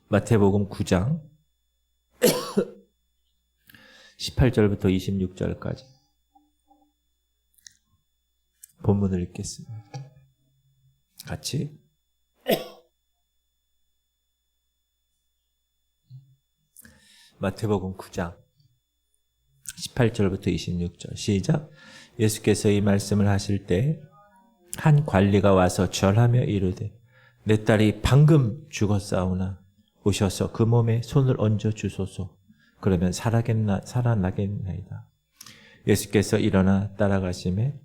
마태복음 9장 18절부터 26절까지 본문을 읽겠습니다. 같이. 마태복음 9장 18절부터 26절 시작. 예수께서 이 말씀을 하실 때 한 관리가 와서 절하며 이르되 내 딸이 방금 죽었사오나 오셔서 그 몸에 손을 얹어 주소서. 그러면 살아나겠나이다. 예수께서 일어나 따라가시매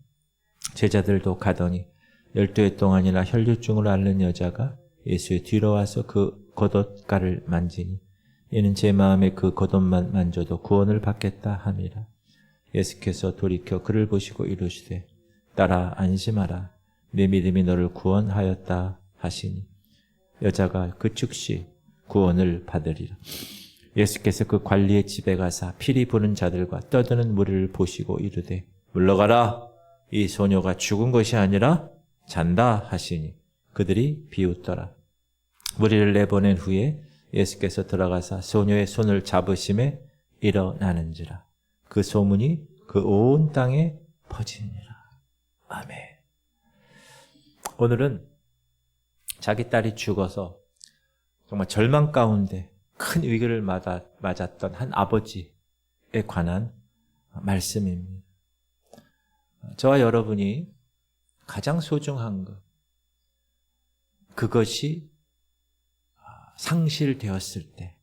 제자들도 가더니 12해 동안이나 혈류증을 앓는 여자가 예수의 뒤로 와서 그 겉옷가를 만지니 이는 제 마음에 그 겉옷만 만져도 구원을 받겠다 함이라. 예수께서 돌이켜 그를 보시고 이르시되 딸아 안심하라. 내 믿음이 너를 구원하였다 하시니 여자가 그 즉시 구원을 받으리라. 예수께서 그 관리의 집에 가사 피리 부는 자들과 떠드는 무리를 보시고 이르되 물러가라. 이 소녀가 죽은 것이 아니라 잔다 하시니 그들이 비웃더라. 무리를 내보낸 후에 예수께서 들어가사 소녀의 손을 잡으심에 일어나는지라. 그 소문이 그 온 땅에 퍼지니라. 아멘. 오늘은 자기 딸이 죽어서 정말 절망 가운데 큰 위기를 맞았던 한 아버지에 관한 말씀입니다. 저와 여러분이 가장 소중한 것, 그것이 상실되었을 때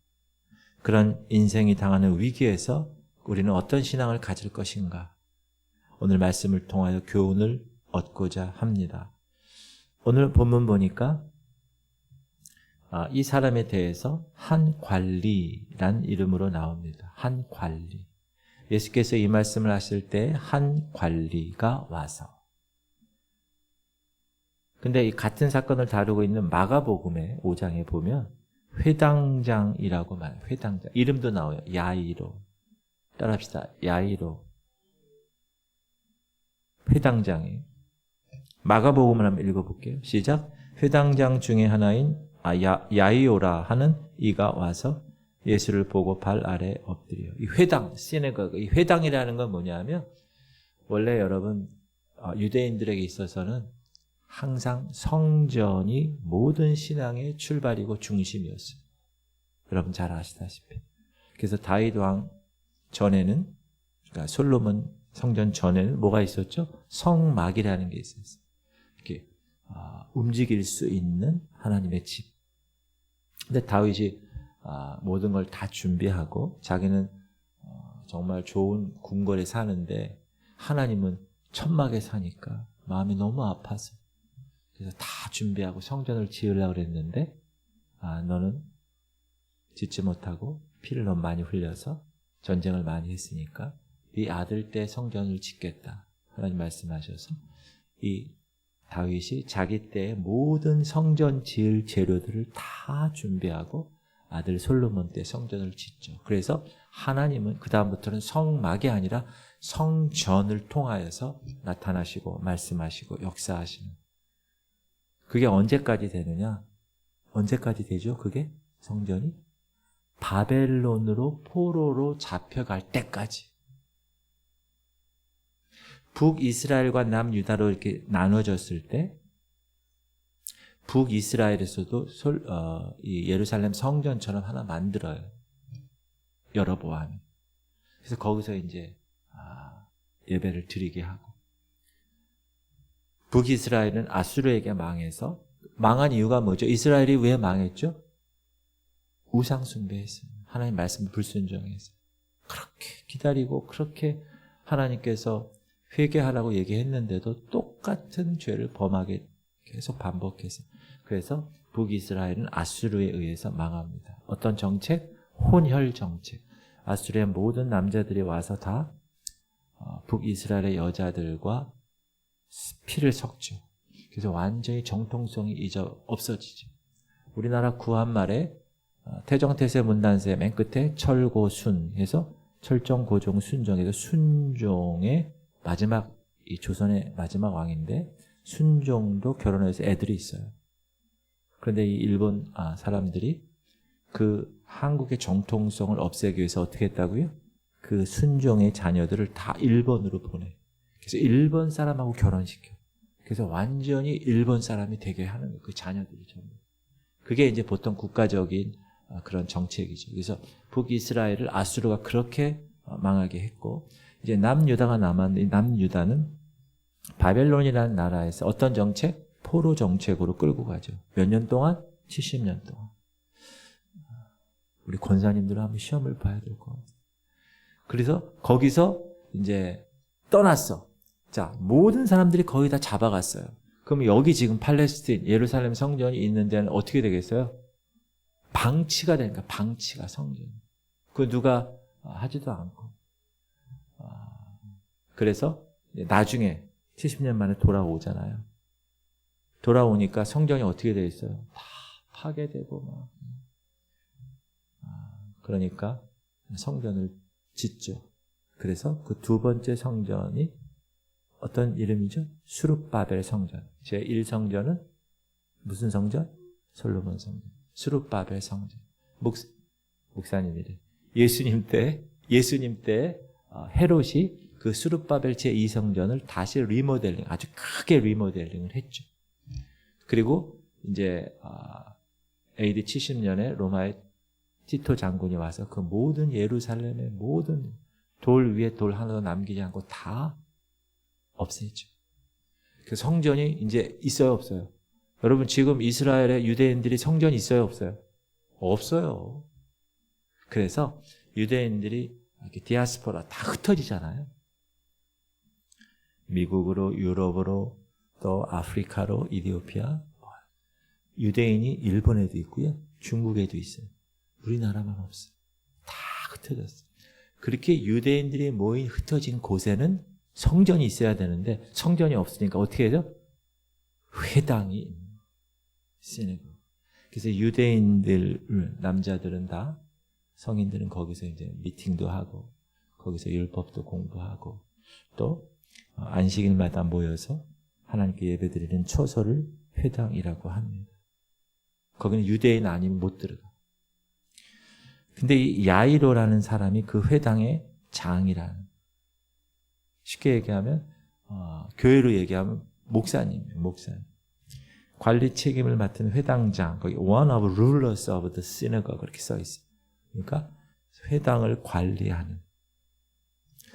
그런 인생이 당하는 위기에서 우리는 어떤 신앙을 가질 것인가, 오늘 말씀을 통하여 교훈을 얻고자 합니다. 오늘 본문 보니까 이 사람에 대해서 한 관리란 이름으로 나옵니다. 한 관리. 예수께서 이 말씀을 하실 때 한 관리가 와서. 근데 이 같은 사건을 다루고 있는 마가복음의 5장에 보면 회당장이라고 말해요. 회당장. 이름도 나와요. 야이로. 따라합시다. 야이로. 회당장이에요. 마가복음을 한번 읽어볼게요. 시작. 회당장 중에 하나인 야이오라 하는 이가 와서 예수를 보고 발 아래 엎드려. 이 회당, 시네거그, 이 회당이라는 건 뭐냐면 원래 여러분 유대인들에게 있어서는 항상 성전이 모든 신앙의 출발이고 중심이었어요. 여러분 잘 아시다시피. 그래서 다윗 왕 전에는, 그러니까 솔로몬 성전 전에는 뭐가 있었죠? 성막이라는 게 있었어요. 이렇게 움직일 수 있는 하나님의 집. 근데 다윗이 모든 걸 다 준비하고 자기는 정말 좋은 궁궐에 사는데 하나님은 천막에 사니까 마음이 너무 아파서 그래서 다 준비하고 성전을 지으려고 그랬는데 너는 짓지 못하고 피를 너무 많이 흘려서 전쟁을 많이 했으니까 네 아들 때 성전을 짓겠다. 하나님 말씀하셔서 이 다윗이 자기 때의 모든 성전 지을 재료들을 다 준비하고 아들 솔로몬 때 성전을 짓죠. 그래서 하나님은 그 다음부터는 성막이 아니라 성전을 통하여서 나타나시고 말씀하시고 역사하시는. 그게 언제까지 되느냐? 언제까지 되죠? 그게 성전이? 바벨론으로 포로로 잡혀갈 때까지. 북이스라엘과 남유다로 이렇게 나눠졌을 때 북이스라엘에서도 이 예루살렘 성전처럼 하나 만들어요. 여로보암이. 그래서 거기서 이제 예배를 드리게 하고, 북이스라엘은 아수르에게 망해서, 망한 이유가 뭐죠? 이스라엘이 왜 망했죠? 우상 숭배했어요. 하나님 말씀을 불순종해서. 그렇게 기다리고 그렇게 하나님께서 회개하라고 얘기했는데도 똑같은 죄를 범하게 계속 반복해서. 그래서 북이스라엘은 아수르에 의해서 망합니다. 어떤 정책? 혼혈 정책. 아수르의 모든 남자들이 와서 다 북이스라엘의 여자들과 피를 섞죠. 그래서 완전히 정통성이 없어지죠. 우리나라 구한말에 태정태세 문단세 맨 끝에 철고순 해서 철정 고종 순종해서 순종의 마지막, 이 조선의 마지막 왕인데 순종도 결혼해서 애들이 있어요. 그런데 이 일본 사람들이 그 한국의 정통성을 없애기 위해서 어떻게 했다고요? 그 순종의 자녀들을 다 일본으로 보내. 그래서 일본 사람하고 결혼시켜. 그래서 완전히 일본 사람이 되게 하는 거예요. 그 자녀들이 전부. 그게 이제 보통 국가적인 그런 정책이죠. 그래서 북이스라엘을 아수르가 그렇게 망하게 했고, 이제 남유다가 남았는데, 남유다는 바벨론이라는 나라에서 어떤 정책? 포로 정책으로 끌고 가죠. 몇 년 동안? 70년 동안. 우리 권사님들은 한번 시험을 봐야 될 것 같아요. 그래서 거기서 이제 떠났어. 자, 모든 사람들이 거의 다 잡아갔어요. 그럼 여기 지금 팔레스틴, 예루살렘 성전이 있는 데는 어떻게 되겠어요? 방치가 되니까, 방치가 성전. 그 누가 하지도 않고. 그래서 나중에 70년 만에 돌아오잖아요. 돌아오니까 성전이 어떻게 되어 있어요? 다 파괴되고 막. 그러니까 성전을 짓죠. 그래서 그 두 번째 성전이 어떤 이름이죠? 수룹바벨 성전. 제1성전은 무슨 성전? 솔로몬 성전. 수룹바벨 성전. 목사님이래. 예수님 때 헤롯이 그 수룹바벨 제2성전을 다시 리모델링, 아주 크게 리모델링을 했죠. 그리고 이제 AD 70년에 로마의 티토 장군이 와서 그 모든 예루살렘의 모든 돌 위에 돌 하나도 남기지 않고 다 없애죠. 그 성전이 이제 있어요, 없어요? 여러분 지금 이스라엘의 유대인들이 성전이 있어요, 없어요? 없어요. 그래서 유대인들이 이렇게 디아스포라 다 흩어지잖아요. 미국으로, 유럽으로, 또 아프리카로, 이디오피아. 유대인이 일본에도 있고요. 중국에도 있어요. 우리나라만 없어요. 다 흩어졌어요. 그렇게 유대인들이 모인 흩어진 곳에는 성전이 있어야 되는데 성전이 없으니까 어떻게 해요? 회당이 쓰는 거예요. 그래서 유대인들, 남자들은 다, 성인들은 거기서 이제 미팅도 하고 거기서 율법도 공부하고 또 안식일마다 모여서 하나님께 예배드리는 초소를 회당이라고 합니다. 거기는 유대인 아니면 못 들어가. 근데 이 야이로라는 사람이 그 회당의 장이라는, 쉽게 얘기하면 교회로 얘기하면 목사님이에요. 목사님. 관리 책임을 맡은 회당장, 거기 one of rulers of the synagogue 그렇게 써 있어요. 그러니까 회당을 관리하는.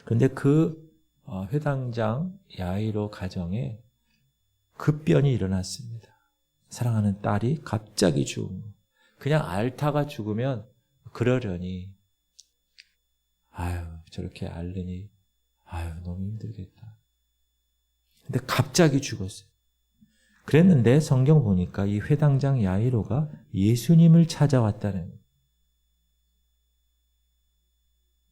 그런데 그 회당장 야이로 가정에 급변이 일어났습니다. 사랑하는 딸이 갑자기 죽은 거. 그냥 앓다가 죽으면 그러려니, 아유 저렇게 앓으니 아유 너무 힘들겠다. 근데 갑자기 죽었어요. 그랬는데 성경 보니까 이 회당장 야이로가 예수님을 찾아왔다는 거예요.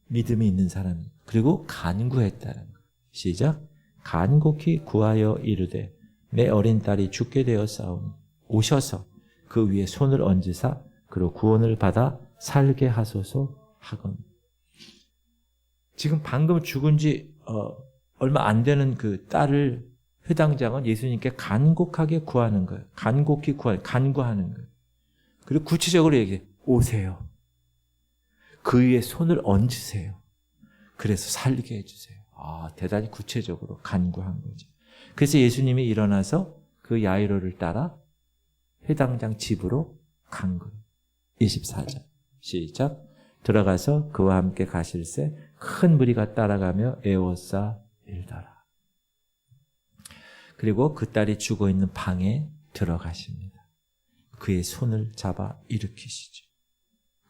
믿음이 있는 사람, 그리고 간구했다는 거예요. 시작. 간곡히 구하여 이르되 내 어린 딸이 죽게 되었사오니 오셔서 그 위에 손을 얹으사 그로 구원을 받아 살게 하소서 하거늘. 지금 방금 죽은 지 얼마 안 되는 그 딸을 회당장은 예수님께 간곡하게 구하는 거예요. 간곡히 간구하는 거예요. 그리고 구체적으로 얘기해. 오세요. 그 위에 손을 얹으세요. 그래서 살게 해주세요. 대단히 구체적으로 간구한 거죠. 그래서 예수님이 일어나서 그 야이로를 따라 회당장 집으로 간 거예요. 24절 시작. 들어가서 그와 함께 가실새 큰 무리가 따라가며 애워싸 일더라. 그리고 그 딸이 죽어있는 방에 들어가십니다. 그의 손을 잡아 일으키시죠.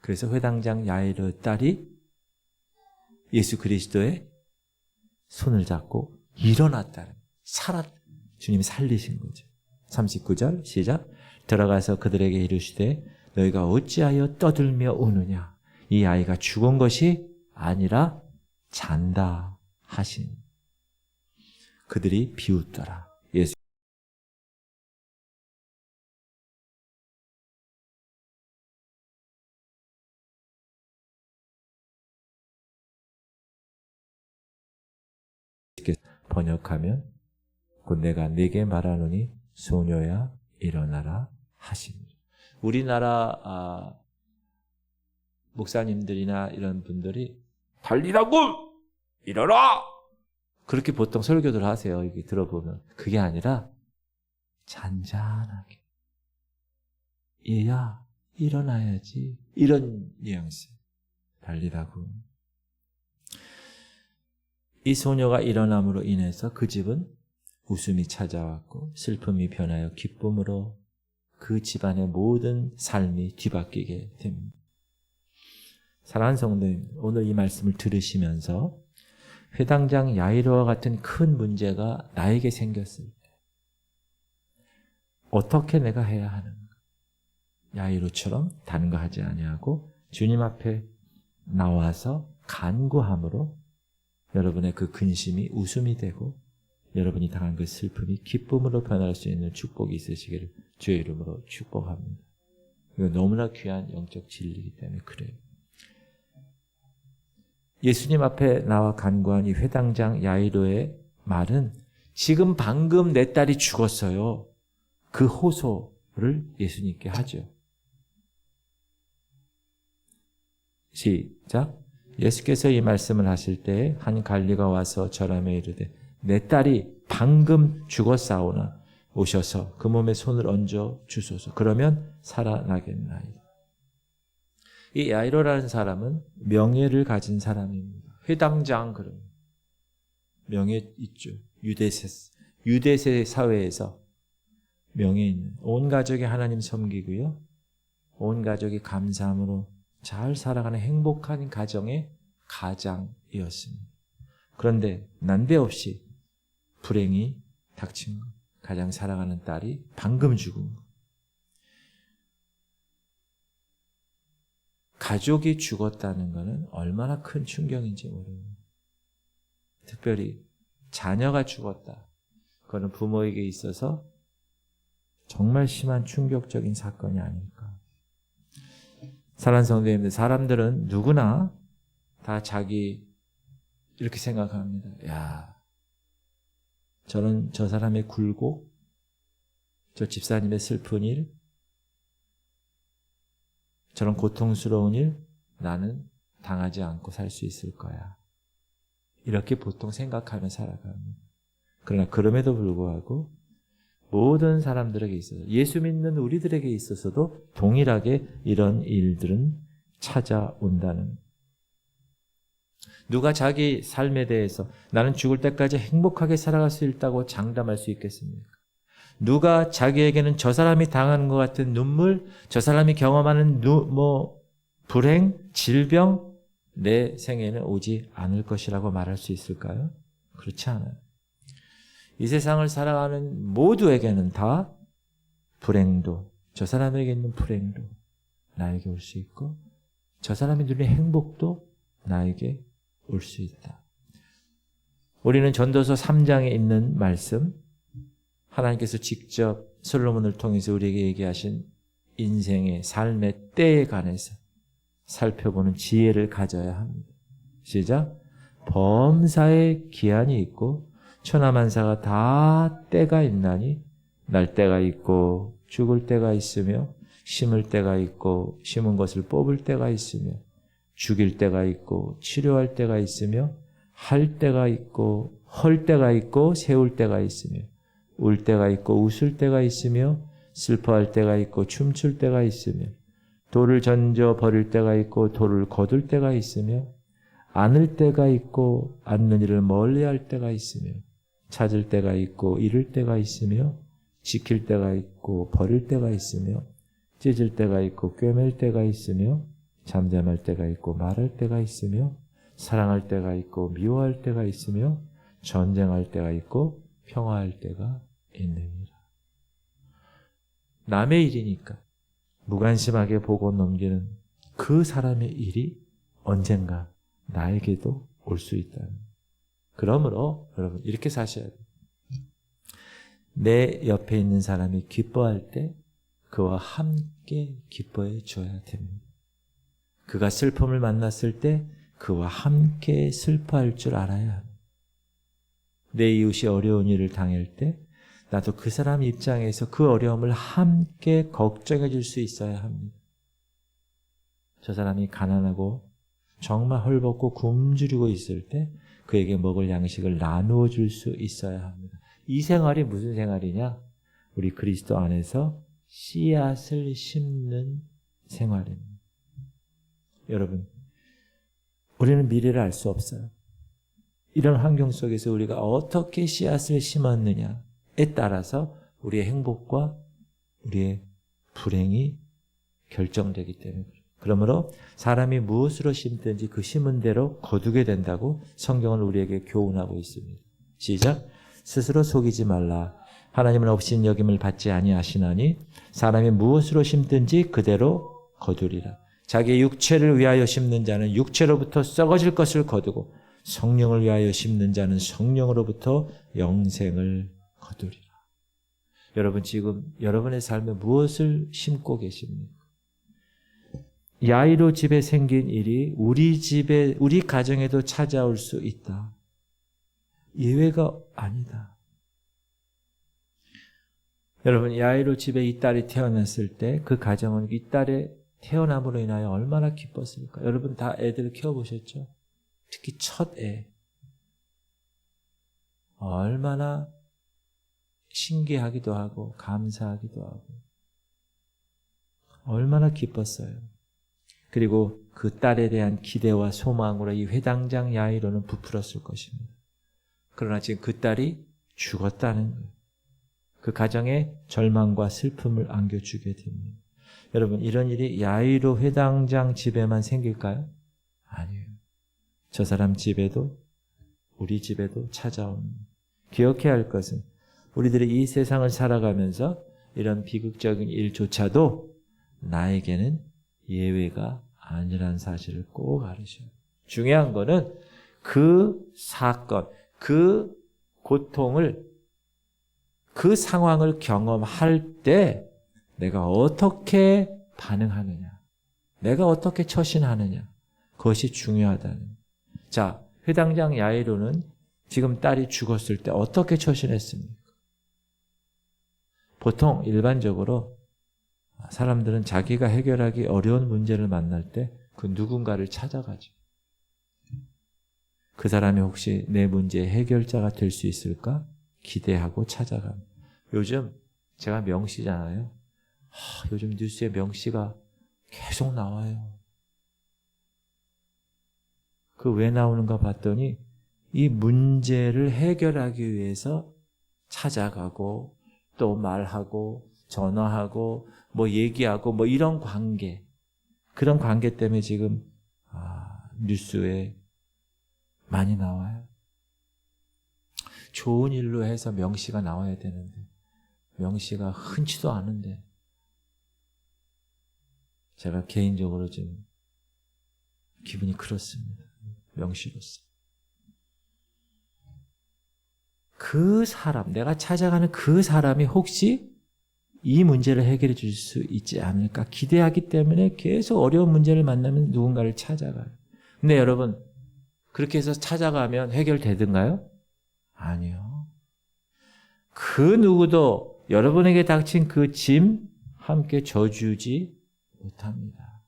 그래서 회당장 야이로 딸이 예수 그리스도의 손을 잡고 일어났다는, 주님이 살리신 거죠. 39절 시작. 들어가서 그들에게 이르시되 너희가 어찌하여 떠들며 우느냐. 이 아이가 죽은 것이 아니라 잔다 하신. 그들이 비웃더라. 예수 번역하면 곧 내가 네게 말하노니 소녀야 일어나라 하십니다. 우리나라 목사님들이나 이런 분들이 달리라고! 일어나! 그렇게 보통 설교들 하세요. 여기 들어보면. 그게 아니라 잔잔하게. 얘야, 일어나야지. 이런 뉘앙스. 달리라고. 이 소녀가 일어남으로 인해서 그 집은 웃음이 찾아왔고 슬픔이 변하여 기쁨으로 그 집안의 모든 삶이 뒤바뀌게 됩니다. 사랑하는 성도님, 오늘 이 말씀을 들으시면서 회당장 야이로와 같은 큰 문제가 나에게 생겼을 때 어떻게 내가 해야 하는가? 야이로처럼 다른 거 하지 아니하고 주님 앞에 나와서 간구함으로 여러분의 그 근심이 웃음이 되고 여러분이 당한 그 슬픔이 기쁨으로 변할 수 있는 축복이 있으시기를 주의 이름으로 축복합니다. 이거 너무나 귀한 영적 진리이기 때문에 그래요. 예수님 앞에 나와 간구한 이 회당장 야이로의 말은 지금 방금 내 딸이 죽었어요. 그 호소를 예수님께 하죠. 시작. 예수께서 이 말씀을 하실 때 한 관리가 와서 절하며 이르되 내 딸이 방금 죽었사오나 오셔서 그 몸에 손을 얹어 주소서. 그러면 살아나겠나이다. 이 야이로라는 사람은 명예를 가진 사람입니다. 회당장 그럼 명예 있죠. 유대세 사회에서 명예 있는 온 가족이 하나님 섬기고요. 온 가족이 감사함으로 잘 살아가는 행복한 가정의 가장이었습니다. 그런데 난데없이 불행이 닥친 것. 가장 사랑하는 딸이 방금 죽은 것. 가족이 죽었다는 것은 얼마나 큰 충격인지 모릅니다. 특별히 자녀가 죽었다. 그거는 부모에게 있어서 정말 심한 충격적인 사건이 아닐까. 사랑하는 성도님들, 사람들은 누구나 다 자기 이렇게 생각합니다. 야, 저 사람의 굴곡, 저 집사님의 슬픈 일, 저런 고통스러운 일 나는 당하지 않고 살 수 있을 거야. 이렇게 보통 생각하며 살아갑니다. 그러나 그럼에도 불구하고 모든 사람들에게 있어서 예수 믿는 우리들에게 있어서도 동일하게 이런 일들은 찾아온다는. 누가 자기 삶에 대해서 나는 죽을 때까지 행복하게 살아갈 수 있다고 장담할 수 있겠습니까? 누가 자기에게는 저 사람이 당하는 것 같은 눈물, 저 사람이 경험하는 불행, 질병, 내 생에는 오지 않을 것이라고 말할 수 있을까요? 그렇지 않아요. 이 세상을 살아가는 모두에게는 다 불행도, 저 사람에게 있는 불행도 나에게 올 수 있고 저 사람이 누리는 행복도 나에게 올 수 있다. 우리는 전도서 3장에 있는 말씀, 하나님께서 직접 솔로몬을 통해서 우리에게 얘기하신 인생의 삶의 때에 관해서 살펴보는 지혜를 가져야 합니다. 시작. 범사에 기한이 있고 천하만사가 다 때가 있나니 날 때가 있고 죽을 때가 있으며 심을 때가 있고 심은 것을 뽑을 때가 있으며 죽일 때가 있고 치료할 때가 있으며 할 때가 있고 헐 때가 있고 세울 때가 있으며 울 때가 있고 웃을 때가 있으며 슬퍼할 때가 있고 춤출 때가 있으며 돌을 던져 버릴 때가 있고 돌을 거둘 때가 있으며 안을 때가 있고 안는 이를 멀리할 때가 있으며 찾을 때가 있고 잃을 때가 있으며 지킬 때가 있고 버릴 때가 있으며 찢을 때가 있고 꿰맬 때가 있으며 잠잠할 때가 있고 말할 때가 있으며 사랑할 때가 있고 미워할 때가 있으며 전쟁할 때가 있고 평화할 때가 있느니라. 남의 일이니까 무관심하게 보고 넘기는 그 사람의 일이 언젠가 나에게도 올 수 있다는. 그러므로 여러분 이렇게 사셔야 돼요. 내 옆에 있는 사람이 기뻐할 때 그와 함께 기뻐해 줘야 됩니다. 그가 슬픔을 만났을 때 그와 함께 슬퍼할 줄 알아야 합니다. 내 이웃이 어려운 일을 당할 때 나도 그 사람 입장에서 그 어려움을 함께 걱정해 줄 수 있어야 합니다. 저 사람이 가난하고 정말 헐벗고 굶주리고 있을 때 그에게 먹을 양식을 나누어 줄 수 있어야 합니다. 이 생활이 무슨 생활이냐? 우리 그리스도 안에서 씨앗을 심는 생활입니다. 여러분, 우리는 미래를 알 수 없어요. 이런 환경 속에서 우리가 어떻게 씨앗을 심었느냐에 따라서 우리의 행복과 우리의 불행이 결정되기 때문에 그러므로 사람이 무엇으로 심든지 그 심은 대로 거두게 된다고 성경은 우리에게 교훈하고 있습니다. 시작. 스스로 속이지 말라. 하나님은 없인 여김을 받지 아니하시나니 사람이 무엇으로 심든지 그대로 거두리라. 자기의 육체를 위하여 심는 자는 육체로부터 썩어질 것을 거두고 성령을 위하여 심는 자는 성령으로부터 영생을 거두리라. 여러분 지금 여러분의 삶에 무엇을 심고 계십니까? 야이로 집에 생긴 일이 우리 가정에도 찾아올 수 있다. 예외가 아니다. 여러분 야이로 집에 이 딸이 태어났을 때 그 가정은 이 딸의 태어남으로 인하여 얼마나 기뻤을까? 여러분 다 애들 키워보셨죠? 특히 첫 애. 얼마나 신기하기도 하고 감사하기도 하고 얼마나 기뻤어요. 그리고 그 딸에 대한 기대와 소망으로 이 회당장 야이로는 부풀었을 것입니다. 그러나 지금 그 딸이 죽었다는 거예요. 그 가정에 절망과 슬픔을 안겨주게 됩니다. 여러분 이런 일이 야이로 회당장 집에만 생길까요? 아니에요. 저 사람 집에도 우리 집에도 찾아오는. 기억해야 할 것은 우리들이 이 세상을 살아가면서 이런 비극적인 일조차도 나에게는 예외가 아니라는 사실을 꼭 알으셔야 돼요. 중요한 거는 그 사건, 그 고통을, 그 상황을 경험할 때 내가 어떻게 반응하느냐, 내가 어떻게 처신하느냐, 그것이 중요하다는. 자, 회당장 야이로는 지금 딸이 죽었을 때 어떻게 처신했습니까? 보통 일반적으로 사람들은 자기가 해결하기 어려운 문제를 만날 때 그 누군가를 찾아가죠. 그 사람이 혹시 내 문제의 해결자가 될 수 있을까? 기대하고 찾아갑니다. 요즘 제가 명시잖아요. 요즘 뉴스에 명시가 계속 나와요. 그 왜 나오는가 봤더니 이 문제를 해결하기 위해서 찾아가고 또 말하고 전화하고 뭐 얘기하고 뭐 이런 관계, 그런 관계 때문에 지금 뉴스에 많이 나와요. 좋은 일로 해서 명시가 나와야 되는데 명시가 흔치도 않은데 제가 개인적으로 지금 기분이 그렇습니다. 명시로서. 그 사람, 내가 찾아가는 그 사람이 혹시 이 문제를 해결해 줄 수 있지 않을까 기대하기 때문에 계속 어려운 문제를 만나면 누군가를 찾아가요. 근데 여러분, 그렇게 해서 찾아가면 해결되든가요? 아니요. 그 누구도 여러분에게 닥친 그 짐 함께 져주지 못합니다.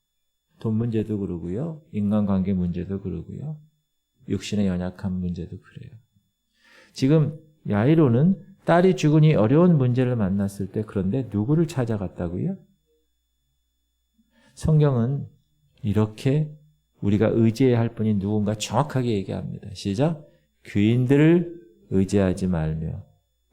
돈 문제도 그러고요. 인간관계 문제도 그러고요. 육신의 연약한 문제도 그래요. 지금 야이로는 딸이 죽으니 어려운 문제를 만났을 때 그런데 누구를 찾아갔다고요? 성경은 이렇게 우리가 의지해야 할 분이 누군가 정확하게 얘기합니다. 시작. 귀인들을 의지하지 말며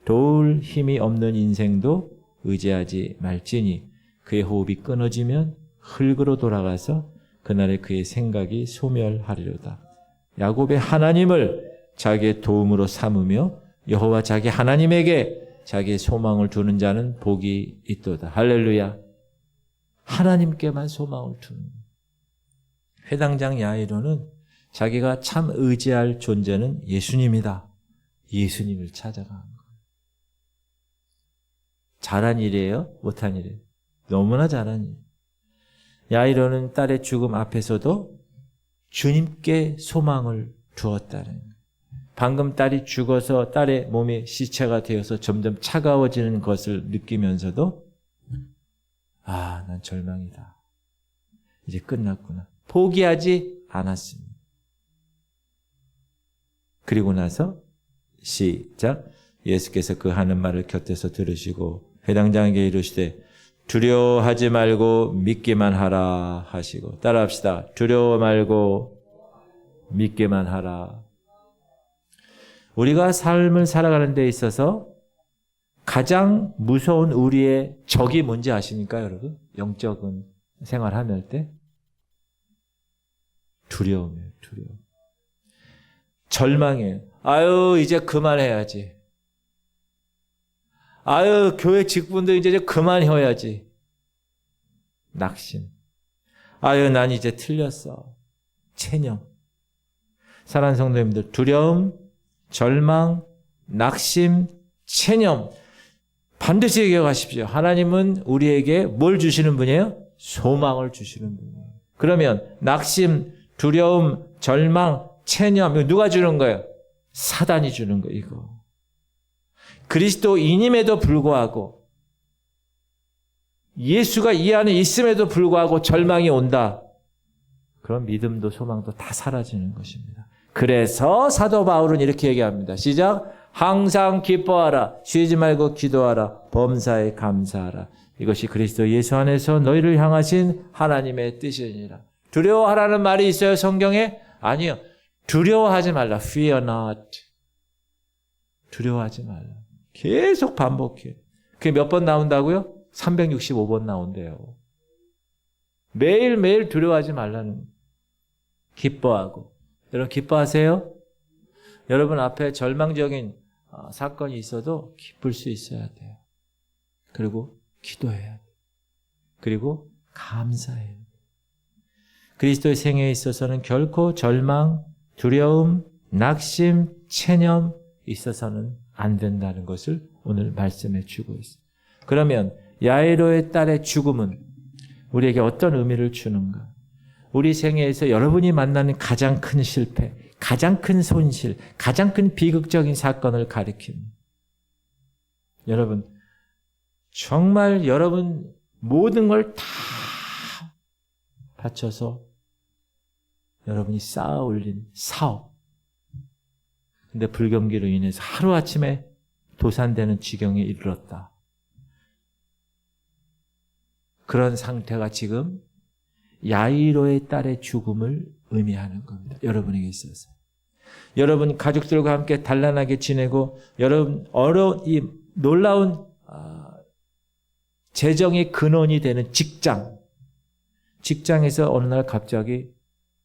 도울 힘이 없는 인생도 의지하지 말지니 그의 호흡이 끊어지면 흙으로 돌아가서 그날에 그의 생각이 소멸하리로다. 야곱의 하나님을 자기의 도움으로 삼으며 여호와 자기 하나님에게 자기의 소망을 두는 자는 복이 있도다. 할렐루야. 하나님께만 소망을 두는. 회당장 야이로는 자기가 참 의지할 존재는 예수님이다. 예수님을 찾아간 거예요. 잘한 일이에요? 못한 일이에요? 너무나 잘한 일. 야이로는 딸의 죽음 앞에서도 주님께 소망을 두었다는 거예요. 방금 딸이 죽어서 딸의 몸이 시체가 되어서 점점 차가워지는 것을 느끼면서도 난 절망이다. 이제 끝났구나. 포기하지 않았습니다. 그리고 나서 시작. 예수께서 그 하는 말을 곁에서 들으시고 회당장에게 이르시되 두려워하지 말고 믿기만 하라 하시고, 따라합시다. 두려워 말고 믿기만 하라. 우리가 삶을 살아가는 데 있어서 가장 무서운 우리의 적이 뭔지 아십니까, 여러분? 영적인 생활할 때 두려움이에요. 두려움. 절망이에요. 이제 그만해야지. 교회 직분도 이제 그만해야지. 낙심. 난 이제 틀렸어. 체념. 사랑하는 성도님들, 두려움, 절망, 낙심, 체념. 반드시 기억하십시오. 하나님은 우리에게 뭘 주시는 분이에요? 소망을 주시는 분이에요. 그러면 낙심, 두려움, 절망, 체념, 이거 누가 주는 거예요? 사단이 주는 거예요, 이거. 그리스도인임에도 불구하고, 예수가 이 안에 있음에도 불구하고 절망이 온다. 그런 믿음도 소망도 다 사라지는 것입니다. 그래서 사도 바울은 이렇게 얘기합니다. 시작. 항상 기뻐하라. 쉬지 말고 기도하라. 범사에 감사하라. 이것이 그리스도 예수 안에서 너희를 향하신 하나님의 뜻이니라. 두려워하라는 말이 있어요, 성경에? 아니요. 두려워하지 말라. Fear not. 두려워하지 말라. 계속 반복해. 그게 몇 번 나온다고요? 365번 나온대요. 매일매일 두려워하지 말라는. 기뻐하고. 여러분 기뻐하세요? 여러분 앞에 절망적인 사건이 있어도 기쁠 수 있어야 돼요. 그리고 기도해야 돼요. 그리고 감사해야 돼요. 그리스도의 생애에 있어서는 결코 절망, 두려움, 낙심, 체념 있어서는 안 된다는 것을 오늘 말씀해 주고 있습니다. 그러면 야이로의 딸의 죽음은 우리에게 어떤 의미를 주는가? 우리 생애에서 여러분이 만나는 가장 큰 실패, 가장 큰 손실, 가장 큰 비극적인 사건을 가리킵니다. 여러분, 정말 여러분 모든 걸 다 바쳐서 여러분이 쌓아 올린 사업. 근데 불경기로 인해서 하루아침에 도산되는 지경에 이르렀다. 그런 상태가 지금 야이로의 딸의 죽음을 의미하는 겁니다. 여러분에게 있어서. 여러분 가족들과 함께 단란하게 지내고 여러분 어려운 이 놀라운 재정의 근원이 되는 직장에서 어느 날 갑자기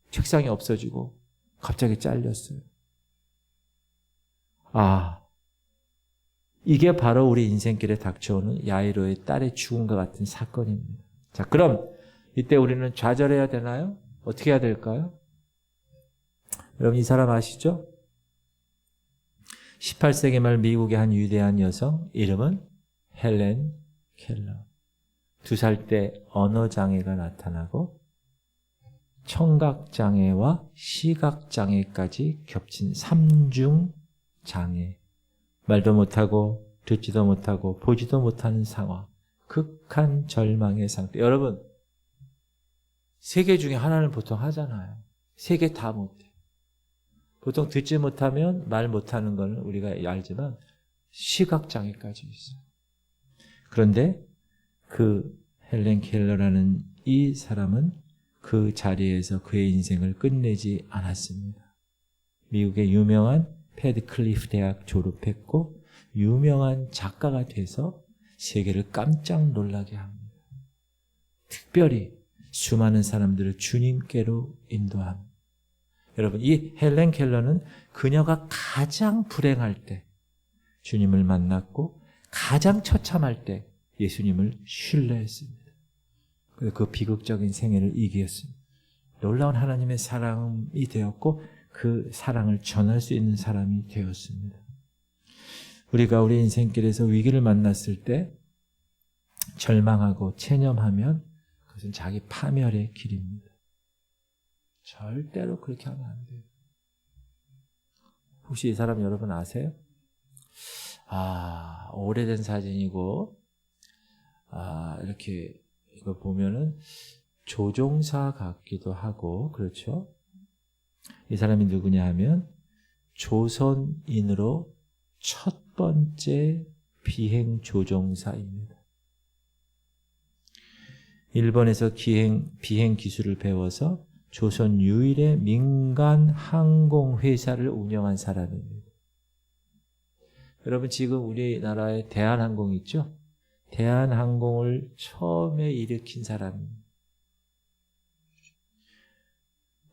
책상이 없어지고 갑자기 잘렸어요. 이게 바로 우리 인생길에 닥쳐오는 야이로의 딸의 죽음과 같은 사건입니다. 자, 그럼 이때 우리는 좌절해야 되나요? 어떻게 해야 될까요? 여러분 이 사람 아시죠? 18세기 말 미국의 한 위대한 여성, 이름은 헬렌 켈러. 2살 때 언어장애가 나타나고 청각장애와 시각장애까지 겹친 3중 장애. 말도 못하고 듣지도 못하고 보지도 못하는 상황. 극한 절망의 상태. 여러분 3개 중에 하나는 보통 하잖아요. 3개 다 못해. 보통 듣지 못하면 말 못하는 건 우리가 알지만 시각장애까지 있어요. 그런데 그 헬렌 켈러라는 이 사람은 그 자리에서 그의 인생을 끝내지 않았습니다. 미국의 유명한 패드클리프 대학 졸업했고 유명한 작가가 돼서 세계를 깜짝 놀라게 합니다. 특별히 수많은 사람들을 주님께로 인도합니다. 여러분 이 헬렌 켈러는 그녀가 가장 불행할 때 주님을 만났고 가장 처참할 때 예수님을 신뢰했습니다. 그래서 그 비극적인 생애를 이기었습니다. 놀라운 하나님의 사랑이 되었고 그 사랑을 전할 수 있는 사람이 되었습니다. 우리가 우리 인생길에서 위기를 만났을 때 절망하고 체념하면 그것은 자기 파멸의 길입니다. 절대로 그렇게 하면 안 돼요. 혹시 이 사람 여러분 아세요? 오래된 사진이고, 이렇게 이거 보면은 조종사 같기도 하고, 그렇죠? 이 사람이 누구냐 하면 조선인으로 첫 번째 비행 조종사입니다. 일본에서 비행 기술을 배워서 조선 유일의 민간 항공회사를 운영한 사람입니다. 여러분 지금 우리나라에 대한항공 있죠? 대한항공을 처음에 일으킨 사람입니다.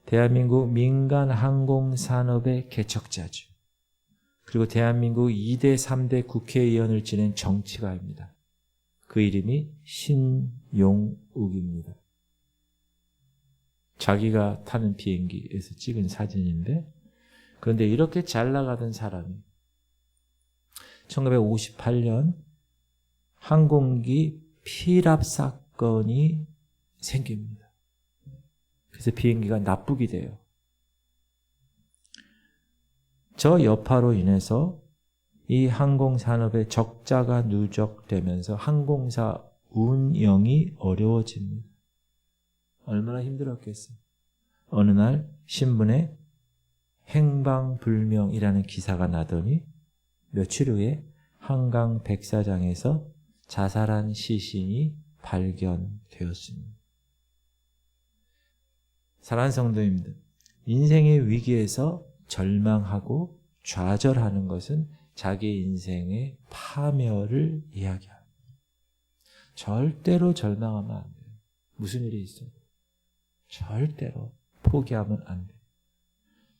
대한민국 민간 항공산업의 개척자죠. 그리고 대한민국 2대 3대 국회의원을 지낸 정치가입니다. 그 이름이 신용욱입니다. 자기가 타는 비행기에서 찍은 사진인데, 그런데 이렇게 잘 나가던 사람이 1958년 항공기 피랍 사건이 생깁니다. 그래서 비행기가 납북이 돼요. 저 여파로 인해서 이 항공산업의 적자가 누적되면서 항공사 운영이 어려워집니다. 얼마나 힘들었겠어요. 어느 날 신문에 행방불명이라는 기사가 나더니 며칠 후에 한강 백사장에서 자살한 시신이 발견되었습니다. 사랑하는 성도님들, 인생의 위기에서 절망하고 좌절하는 것은 자기 인생의 파멸을 이야기합니다. 절대로 절망하면 안 돼요. 무슨 일이 있어요? 절대로 포기하면 안 돼요.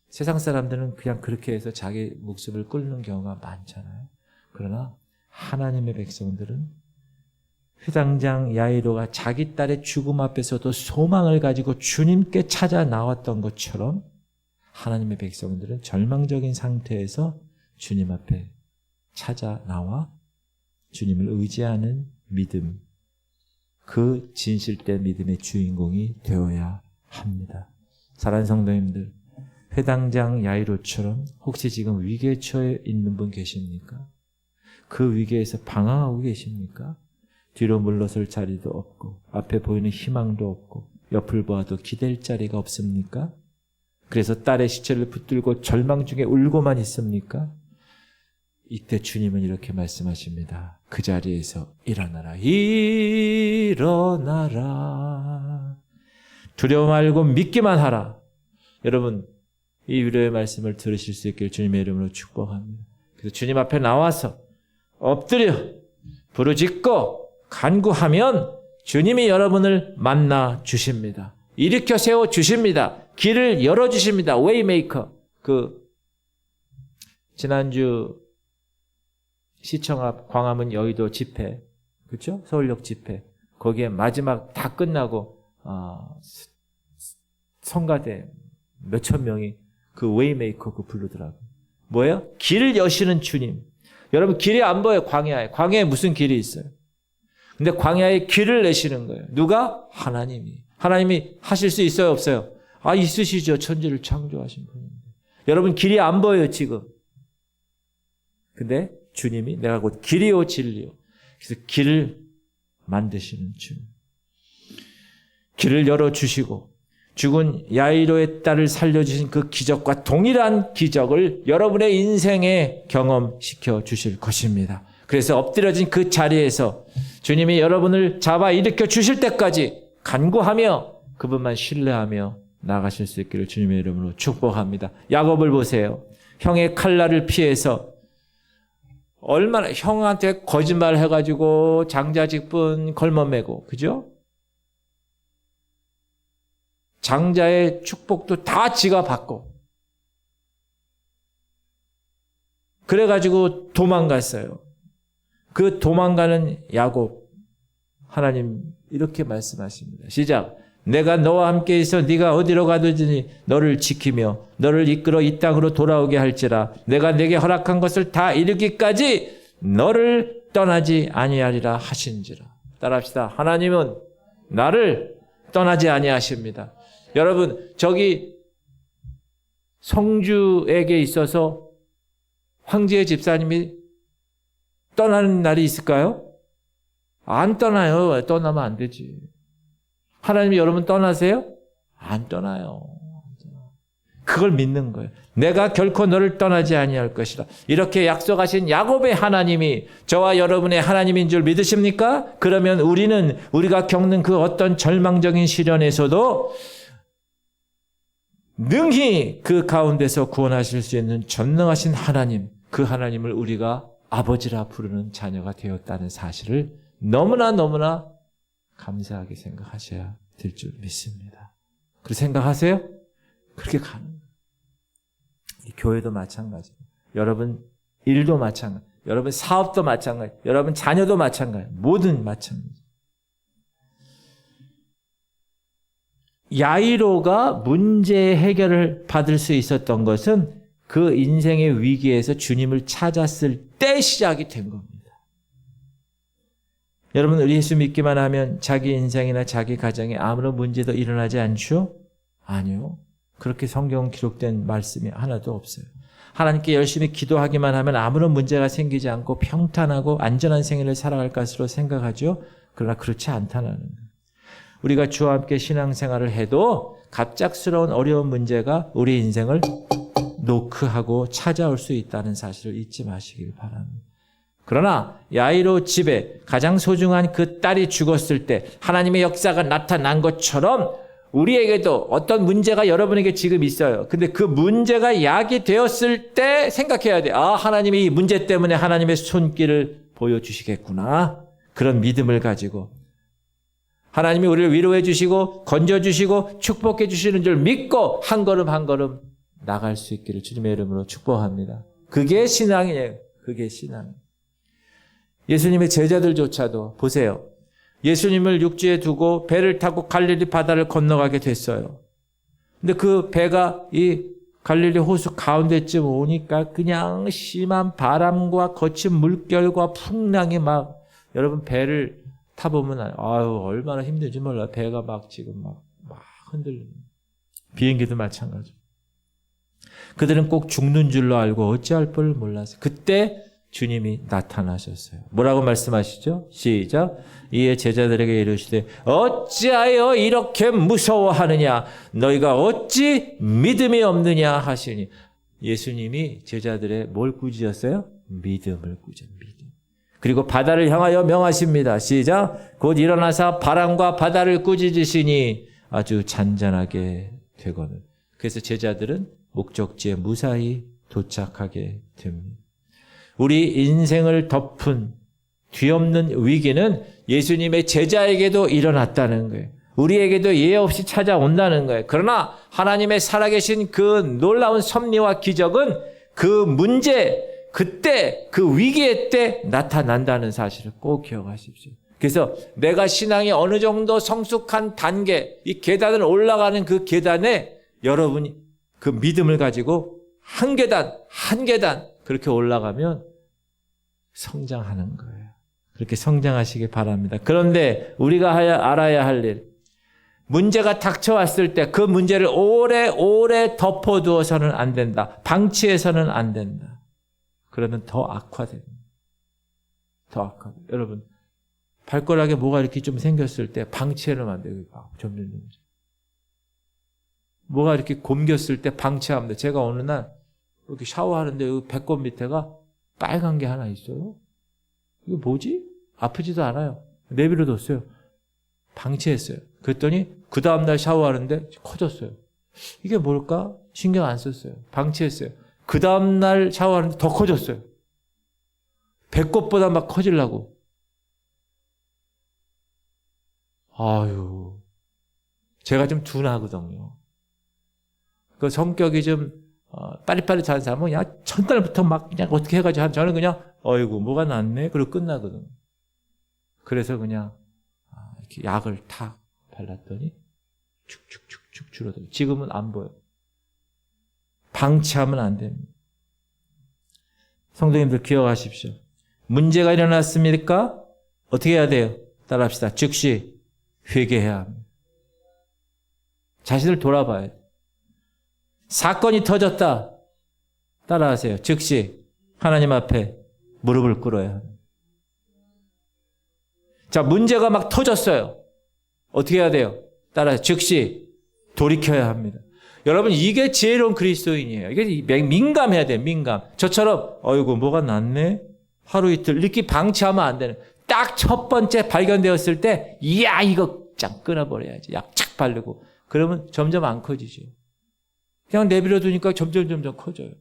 세상 사람들은 그냥 그렇게 해서 자기 목숨을 끊는 경우가 많잖아요. 그러나 하나님의 백성들은 회당장 야이로가 자기 딸의 죽음 앞에서도 소망을 가지고 주님께 찾아 나왔던 것처럼 하나님의 백성들은 절망적인 상태에서 주님 앞에 찾아 나와 주님을 의지하는 믿음, 그 진실된 믿음의 주인공이 되어야 합니다. 사랑하는 성도님들, 회당장 야이로처럼 혹시 지금 위기에 처해 있는 분 계십니까? 그 위기에서 방황하고 계십니까? 뒤로 물러설 자리도 없고 앞에 보이는 희망도 없고 옆을 보아도 기댈 자리가 없습니까? 그래서 딸의 시체를 붙들고 절망 중에 울고만 있습니까? 이때 주님은 이렇게 말씀하십니다. 그 자리에서 일어나라. 일어나라. 두려워 말고 믿기만 하라. 여러분, 이 위로의 말씀을 들으실 수 있길 주님의 이름으로 축복합니다. 그래서 주님 앞에 나와서 엎드려 부르짖고 간구하면 주님이 여러분을 만나 주십니다. 일으켜 세워 주십니다. 길을 열어 주십니다. 웨이메이커. 지난주 시청 앞 광화문 여의도 집회, 그렇죠? 서울역 집회. 거기에 마지막 다 끝나고 성가대 몇천 명이 그 웨이메이커 부르더라고요. 뭐예요? 길을 여시는 주님. 여러분 길이 안 보여요. 광야에. 광야에 무슨 길이 있어요? 근데 광야에 길을 내시는 거예요. 누가? 하나님이. 하나님이 하실 수 있어요? 없어요? 있으시죠. 천지를 창조하신 분인데. 여러분 길이 안 보여요 지금. 근데 주님이 내가 곧 길이요 진리요. 그래서 길을 만드시는 주님. 길을 열어주시고 죽은 야이로의 딸을 살려주신 그 기적과 동일한 기적을 여러분의 인생에 경험시켜 주실 것입니다. 그래서 엎드려진 그 자리에서 주님이 여러분을 잡아 일으켜 주실 때까지 간구하며 그분만 신뢰하며 나가실 수 있기를 주님의 이름으로 축복합니다. 야곱을 보세요. 형의 칼날을 피해서 얼마나 형한테 거짓말 해가지고 장자직분 걸머매고, 그죠? 장자의 축복도 다 지가 받고 그래가지고 도망갔어요. 그 도망가는 야곱, 하나님 이렇게 말씀하십니다. 시작. 내가 너와 함께 있어 네가 어디로 가든지 너를 지키며 너를 이끌어 이 땅으로 돌아오게 할지라. 내가 내게 허락한 것을 다 이루기까지 너를 떠나지 아니하리라 하신지라. 따라합시다. 하나님은 나를 떠나지 아니하십니다. 여러분, 저기 성주에게 있어서 황제의 집사님이 떠나는 날이 있을까요? 안 떠나요. 떠나면 안 되지. 하나님이 여러분 떠나세요? 안 떠나요. 그걸 믿는 거예요. 내가 결코 너를 떠나지 아니할 것이다. 이렇게 약속하신 야곱의 하나님이 저와 여러분의 하나님인 줄 믿으십니까? 그러면 우리가 겪는 그 어떤 절망적인 시련에서도 능히 그 가운데서 구원하실 수 있는 전능하신 하나님, 그 하나님을 우리가 아버지라 부르는 자녀가 되었다는 사실을 너무나 감사하게 생각하셔야 될 줄 믿습니다. 그렇게 생각하세요? 그렇게 가는 거예요. 교회도 마찬가지예요. 여러분 일도 마찬가지, 여러분 사업도 마찬가지, 여러분 자녀도 마찬가지, 모든 마찬가지. 야이로가 문제 해결을 받을 수 있었던 것은 그 인생의 위기에서 주님을 찾았을 때 시작이 된 겁니다. 여러분 우리 예수 믿기만 하면 자기 인생이나 자기 가정에 아무런 문제도 일어나지 않죠? 아니요. 그렇게 성경 기록된 말씀이 하나도 없어요. 하나님께 열심히 기도하기만 하면 아무런 문제가 생기지 않고 평탄하고 안전한 생애를 살아갈 것으로 생각하죠. 그러나 그렇지 않다는 거예요. 우리가 주와 함께 신앙생활을 해도 갑작스러운 어려운 문제가 우리 인생을 노크하고 찾아올 수 있다는 사실을 잊지 마시길 바랍니다. 그러나 야이로 집에 가장 소중한 그 딸이 죽었을 때 하나님의 역사가 나타난 것처럼 우리에게도 어떤 문제가 여러분에게 지금 있어요. 근데 그 문제가 약이 되었을 때 생각해야 돼. 아, 하나님이 이 문제 때문에 하나님의 손길을 보여주시겠구나. 그런 믿음을 가지고 하나님이 우리를 위로해 주시고 건져 주시고 축복해 주시는 줄 믿고 한 걸음 한 걸음 나갈 수 있기를 주님의 이름으로 축복합니다. 그게 신앙이에요. 그게 신앙. 예수님의 제자들조차도 보세요. 예수님을 육지에 두고 배를 타고 갈릴리 바다를 건너가게 됐어요. 근데 그 배가 이 갈릴리 호수 가운데쯤 오니까 그냥 심한 바람과 거친 물결과 풍랑이 막, 여러분 배를 타보면 아유 얼마나 힘든지 몰라. 배가 막 지금 막 흔들립니다. 비행기도 마찬가지. 그들은 꼭 죽는 줄로 알고 어찌할 뻔을 몰랐어요. 그때 주님이 나타나셨어요. 뭐라고 말씀하시죠? 시작. 이에 제자들에게 이르시되 어찌하여 이렇게 무서워하느냐? 너희가 어찌 믿음이 없느냐 하시니. 예수님이 제자들의 뭘 꾸짖었어요? 믿음을 꾸짖었어요. 믿음. 그리고 바다를 향하여 명하십니다. 시작. 곧 일어나사 바람과 바다를 꾸짖으시니 아주 잔잔하게 되거늘. 그래서 제자들은 목적지에 무사히 도착하게 됩니다. 우리 인생을 덮은 뒤엎는 위기는 예수님의 제자에게도 일어났다는 거예요. 우리에게도 예외 없이 찾아온다는 거예요. 그러나 하나님의 살아계신 그 놀라운 섭리와 기적은 그 문제, 그때 그 위기의 때 나타난다는 사실을 꼭 기억하십시오. 그래서 내가 신앙이 어느 정도 성숙한 단계, 이 계단을 올라가는 그 계단에 여러분이 그 믿음을 가지고 한 계단 그렇게 올라가면 성장하는 거예요. 그렇게 성장하시기 바랍니다. 그런데 우리가 알아야 할 일, 문제가 닥쳐왔을 때 그 문제를 오래 덮어두어서는 안 된다. 방치해서는 안 된다. 그러면 더 악화됩니다. 더 악화돼요. 여러분, 발가락에 뭐가 이렇게 좀 생겼을 때 방치해놓으면 안 돼요. 점점. 뭐가 이렇게 곰겼을 때 방치하면 돼요. 제가 어느 날 이렇게 샤워하는데 여기 배꼽 밑에가 빨간 게 하나 있어요. 이거 뭐지? 아프지도 않아요. 내버려뒀어요. 방치했어요. 그랬더니 그 다음날 샤워하는데 커졌어요. 이게 뭘까? 신경 안 썼어요. 방치했어요. 그 다음날 샤워하는데 더 커졌어요. 배꼽보다 막 커지려고. 아유, 제가 좀 둔하거든요. 그 성격이 좀 빠릿빠릿한 사람은 그냥 첫날부터 막 그냥 어떻게 해가지고 저는 그냥 어이구 뭐가 났네 그리고 끝나거든. 그래서 그냥 이렇게 약을 탁 발랐더니 축축축축 줄어들어요. 지금은 안 보여. 방치하면 안 됩니다. 성도님들 기억하십시오. 문제가 일어났습니까? 어떻게 해야 돼요? 따라합시다. 즉시 회개해야 합니다. 자신을 돌아봐야 돼요. 사건이 터졌다. 따라하세요. 즉시 하나님 앞에 무릎을 꿇어야 합니다. 자, 문제가 막 터졌어요. 어떻게 해야 돼요? 따라서 즉시 돌이켜야 합니다. 여러분, 이게 지혜로운 그리스도인이에요. 이게 민감해야 돼요. 민감. 저처럼 어이구 뭐가 났네? 하루 이틀 이렇게 방치하면 안 되는. 딱 첫 번째 발견되었을 때 이야 이거 쫙 끊어버려야지. 약 착 바르고. 그러면 점점 안 커지죠. 그냥 내버려 두니까 점점 커져요.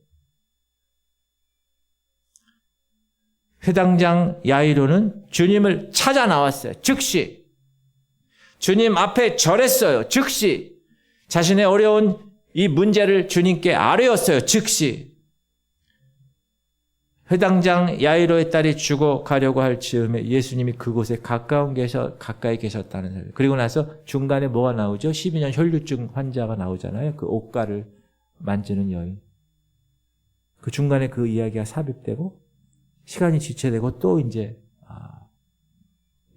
회당장 야이로는 주님을 찾아 나왔어요. 즉시. 주님 앞에 절했어요. 즉시. 자신의 어려운 이 문제를 주님께 아뢰었어요. 즉시. 회당장 야이로의 딸이 죽어가려고 할 즈음에 예수님이 그곳에 가까이 계셨다는 사실. 그리고 나서 중간에 뭐가 나오죠? 12년 혈류증 환자가 나오잖아요. 그 옷가를 만지는 여인. 그 중간에 그 이야기가 삽입되고 시간이 지체되고 또 이제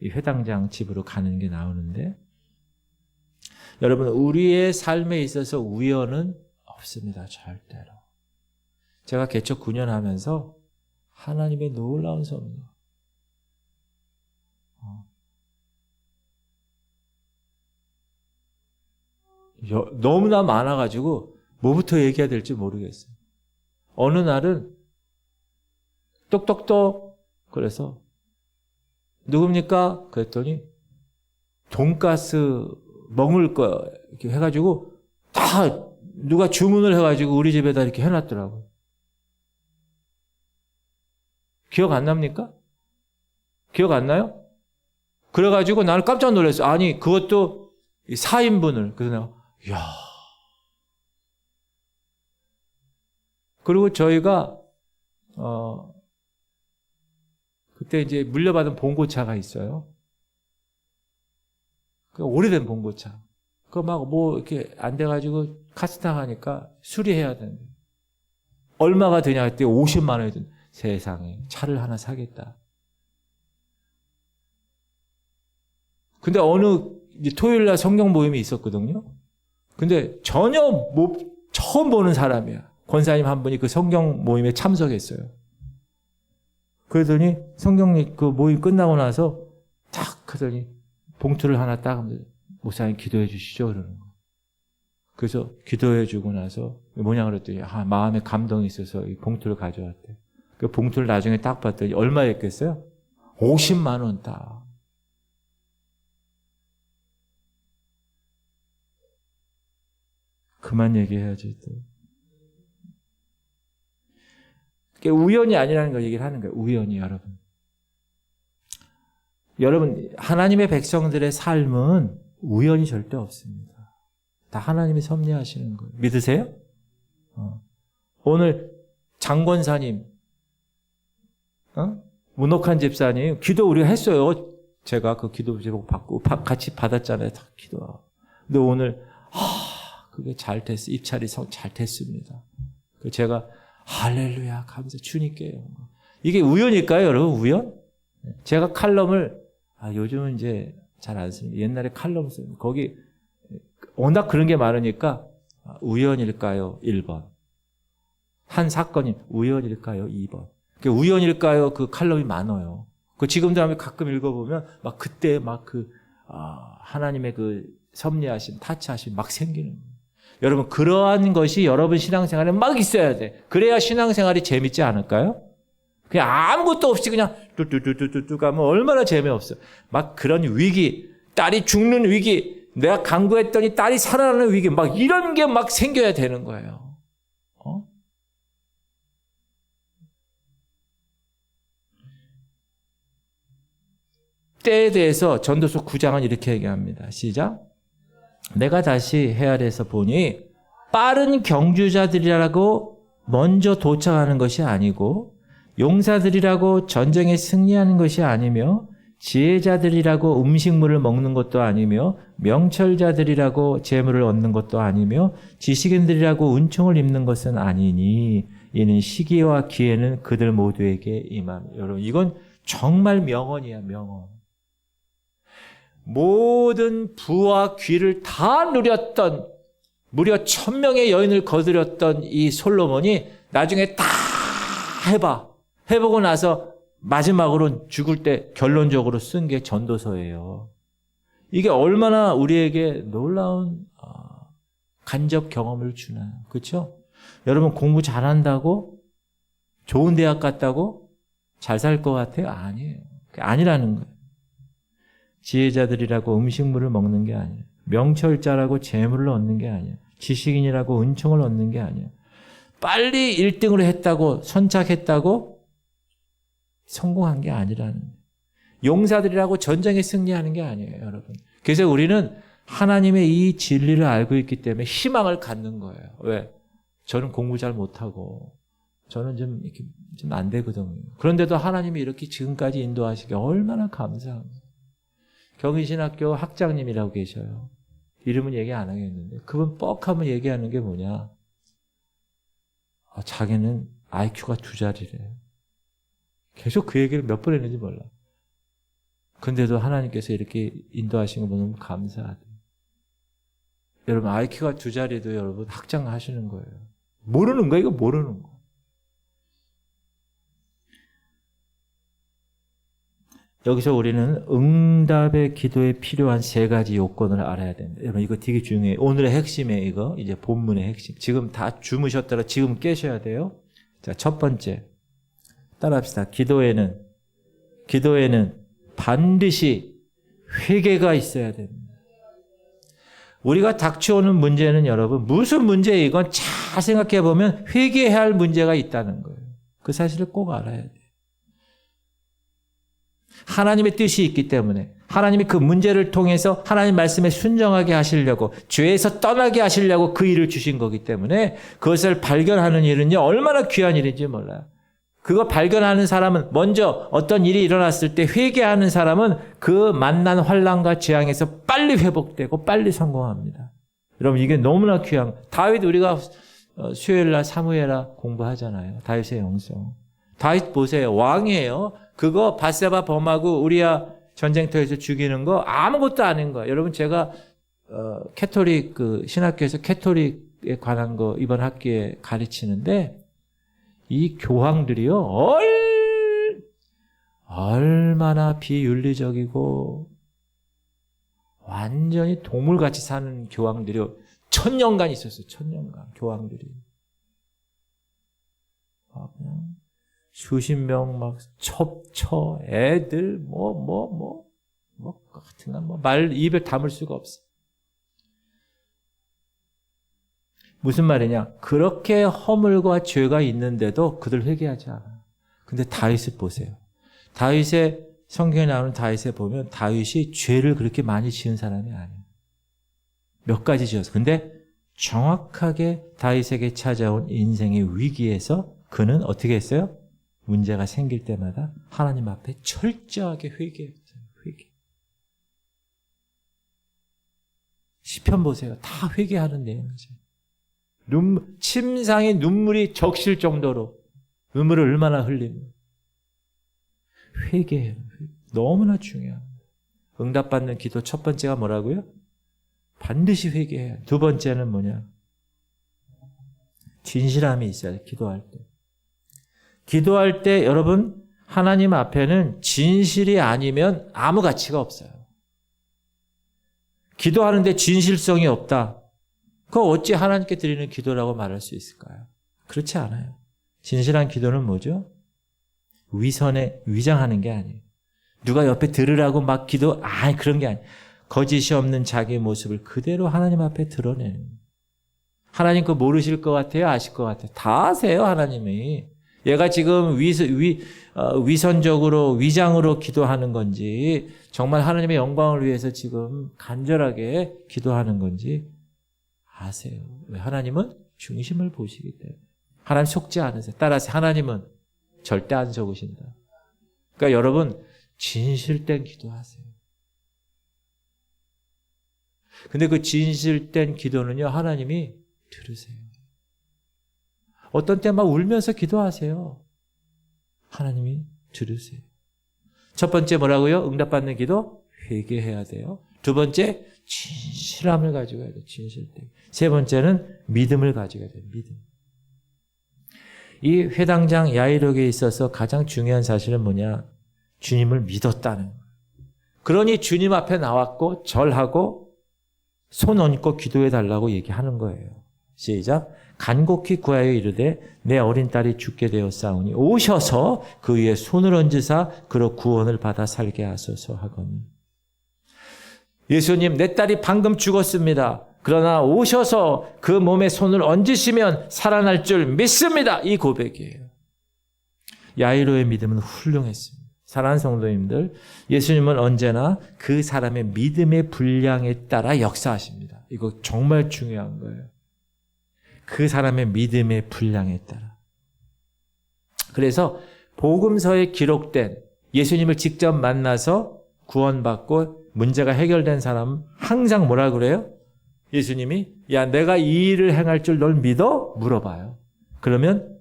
이 회당장 집으로 가는 게 나오는데 여러분, 우리의 삶에 있어서 우연은 없습니다. 절대로. 제가 개척 9년 하면서 하나님의 놀라운 섭리. 너무나 많아가지고 뭐부터 얘기해야 될지 모르겠어요. 어느 날은 똑똑똑 그래서 누굽니까? 그랬더니 돈가스 먹을 거 이렇게 해가지고 다 누가 주문을 해가지고 우리 집에다 이렇게 해놨더라고요. 기억 안 납니까? 기억 안 나요? 그래가지고 나는 깜짝 놀랐어요. 아니 그것도 4인분을. 그래서 내가 이야. 그리고 저희가 그때 이제 물려받은 봉고차가 있어요. 그 오래된 봉고차. 그거 막 뭐 이렇게 안 돼가지고 카스타 하니까 수리해야 되는데. 얼마가 되냐 했더니 50만 원이 든 세상에 차를 하나 사겠다. 근데 어느 토요일 날 성경 모임이 있었거든요. 근데 전혀 처음 보는 사람이야. 권사님 한 분이 그 성경 모임에 참석했어요. 그러더니 성경 그 모임 끝나고 나서 딱 하더니 봉투를 하나 딱 하면서 목사님 기도해 주시죠 그러는 거. 그래서 기도해 주고 나서 뭐냐 그랬더니 마음에 감동이 있어서 이 봉투를 가져왔대. 그 봉투를 나중에 딱 봤더니 얼마였겠어요? 50만 원 딱. 그만 얘기해야지 또. 그게 우연이 아니라는 걸 얘기를 하는 거예요. 우연이 여러분. 여러분 하나님의 백성들의 삶은 우연이 절대 없습니다. 다 하나님이 섭리하시는 거예요. 믿으세요? 오늘 장권사님, 문옥한 집사님 기도 우리가 했어요. 제가 그 기도 제목 받고 같이 받았잖아요. 다 기도하고. 근데 오늘 그게 잘 됐어. 입찰이 잘 됐습니다. 제가 할렐루야 하면서 주님께 이게 우연일까요, 여러분? 우연? 제가 칼럼을 요즘은 이제 잘 안 씁니다. 옛날에 칼럼 쓰는 거기 워낙 그런 게 많으니까 우연일까요? 1번. 한 사건이 우연일까요? 2번. 우연일까요? 그 칼럼이 많아요. 그 지금도 하면 가끔 읽어보면 막 그때 막 하나님의 그 섭리하심, 타치하심 막 생기는 거예요. 여러분 그러한 것이 여러분 신앙생활에 막 있어야 돼. 그래야 신앙생활이 재밌지 않을까요? 그냥 아무것도 없이 그냥 뚜뚜뚜뚜뚜 가면 얼마나 재미없어. 막 그런 위기, 딸이 죽는 위기, 내가 간구했더니 딸이 살아나는 위기, 막 이런 게 막 생겨야 되는 거예요. 때에 대해서 전도서 9장은 이렇게 얘기합니다. 시작. 내가 다시 헤아려서 보니 빠른 경주자들이라고 먼저 도착하는 것이 아니고 용사들이라고 전쟁에 승리하는 것이 아니며 지혜자들이라고 음식물을 먹는 것도 아니며 명철자들이라고 재물을 얻는 것도 아니며 지식인들이라고 은총을 입는 것은 아니니 이는 시기와 기회는 그들 모두에게 임함. 여러분 이건 정말 명언이야, 명언. 모든 부와 귀를 다 누렸던 무려 1000명의 여인을 거느렸던 이 솔로몬이 나중에 다 해봐. 해보고 나서 마지막으로 죽을 때 결론적으로 쓴 게 전도서예요. 이게 얼마나 우리에게 놀라운 간접 경험을 주나요? 그렇죠? 여러분 공부 잘한다고 좋은 대학 갔다고 잘 살 것 같아요? 아니에요. 아니라는 거예요. 지혜자들이라고 음식물을 먹는 게 아니에요. 명철자라고 재물을 얻는 게 아니에요. 지식인이라고 은총을 얻는 게 아니에요. 빨리 1등을 했다고 선착했다고 성공한 게 아니라는 거예요. 용사들이라고 전쟁에 승리하는 게 아니에요, 여러분. 그래서 우리는 하나님의 이 진리를 알고 있기 때문에 희망을 갖는 거예요. 왜? 저는 공부 잘 못하고 저는 좀 안 되거든요. 그런데도 하나님이 이렇게 지금까지 인도하시기 얼마나 감사합니다. 경희신학교 학장님이라고 계셔요. 이름은 얘기 안 하겠는데 그분 뻑하면 얘기하는 게 뭐냐? 자기는 IQ가 2자리래. 계속 그 얘기를 몇 번 했는지 몰라. 근데도 하나님께서 이렇게 인도하신 거 보면 감사하다. 여러분 IQ가 2자리도 여러분 학장하시는 거예요. 모르는 거 이거 모르는 거. 여기서 우리는 응답의 기도에 필요한 3가지 요건을 알아야 됩니다. 여러분 이거 되게 중요해요. 오늘의 핵심에 이거 이제 본문의 핵심. 지금 다 주무셨다가 지금 깨셔야 돼요. 자, 첫 번째 따라합시다. 기도에는 반드시 회개가 있어야 됩니다. 우리가 닥쳐오는 문제는 여러분 무슨 문제이건 잘 생각해 보면 회개해야 할 문제가 있다는 거예요. 그 사실을 꼭 알아야 돼요. 하나님의 뜻이 있기 때문에 하나님이 그 문제를 통해서 하나님 말씀에 순종하게 하시려고 죄에서 떠나게 하시려고 그 일을 주신 거기 때문에 그것을 발견하는 일은요 얼마나 귀한 일인지 몰라요. 그거 발견하는 사람은 먼저 어떤 일이 일어났을 때 회개하는 사람은 그 만난 환난과 재앙에서 빨리 회복되고 빨리 성공합니다. 여러분 이게 너무나 귀한 다윗 우리가 수요일날 사무엘하 공부하잖아요. 다윗의 영성. 다윗 보세요. 왕이에요. 그거 밧세바 범하고 우리야 전쟁터에서 죽이는 거 아무것도 아닌 거예요. 여러분 제가 캐토릭 신학교에서 캐토릭에 관한 거 이번 학기에 가르치는데 이 교황들이요 얼마나 비윤리적이고 완전히 동물같이 사는 교황들이요 1000년간 있었어요. 1000년간 교황들이 그냥 수십 명 막 첩처 애들 같은 건 말 입에 담을 수가 없어. 무슨 말이냐? 그렇게 허물과 죄가 있는데도 그들 회개하지 않아. 근데 다윗을 보세요. 다윗의 성경에 나오는 다윗에 보면 다윗이 죄를 그렇게 많이 지은 사람이 아니에요. 몇 가지 지었어. 근데 정확하게 다윗에게 찾아온 인생의 위기에서 그는 어떻게 했어요? 문제가 생길 때마다 하나님 앞에 철저하게 회개했어요. 회개. 시편 보세요. 다 회개하는 내용이죠. 침상에 눈물이 적실 정도로 눈물을 얼마나 흘립니까? 회개해요. 너무나 중요합니다. 응답받는 기도 첫 번째가 뭐라고요? 반드시 회개해요. 두 번째는 뭐냐? 진실함이 있어야 돼요. 기도할 때. 기도할 때 여러분 하나님 앞에는 진실이 아니면 아무 가치가 없어요. 기도하는데 진실성이 없다. 그거 어찌 하나님께 드리는 기도라고 말할 수 있을까요? 그렇지 않아요. 진실한 기도는 뭐죠? 위선에 위장하는 게 아니에요. 누가 옆에 들으라고 막 그런 게 아니에요. 거짓이 없는 자기의 모습을 그대로 하나님 앞에 드러내는 거예요. 하나님 그거 모르실 것 같아요? 아실 것 같아요? 다 아세요, 하나님이. 얘가 지금 위선적으로 위장으로 기도하는 건지 정말 하나님의 영광을 위해서 지금 간절하게 기도하는 건지 아세요. 왜? 하나님은 중심을 보시기 때문에. 하나님 속지 않으세요. 따라서 하나님은 절대 안 속으신다. 그러니까 여러분 진실된 기도하세요. 근데 그 진실된 기도는요 하나님이 들으세요. 어떤 때 막 울면서 기도하세요. 하나님이 들으세요. 첫 번째 뭐라고요? 응답받는 기도? 회개해야 돼요. 두 번째 진실함을 가지고 해야 돼요. 진실된. 세 번째는 믿음을 가지고 해야 돼요. 믿음. 이 회당장 야이로에게 있어서 가장 중요한 사실은 뭐냐? 주님을 믿었다는 거예요. 그러니 주님 앞에 나왔고 절하고 손 얹고 기도해 달라고 얘기하는 거예요. 시작. 간곡히 구하여 이르되 내 어린 딸이 죽게 되었사오니 오셔서 그 위에 손을 얹으사 그로 구원을 받아 살게 하소서 하거니. 예수님, 내 딸이 방금 죽었습니다. 그러나 오셔서 그 몸에 손을 얹으시면 살아날 줄 믿습니다. 이 고백이에요. 야이로의 믿음은 훌륭했습니다. 사랑하는 성도님들, 예수님은 언제나 그 사람의 믿음의 분량에 따라 역사하십니다. 이거 정말 중요한 거예요. 그 사람의 믿음의 분량에 따라. 그래서 복음서에 기록된 예수님을 직접 만나서 구원받고 문제가 해결된 사람은 항상 뭐라 그래요? 예수님이 야, 내가 이 일을 행할 줄 널 믿어? 물어봐요. 그러면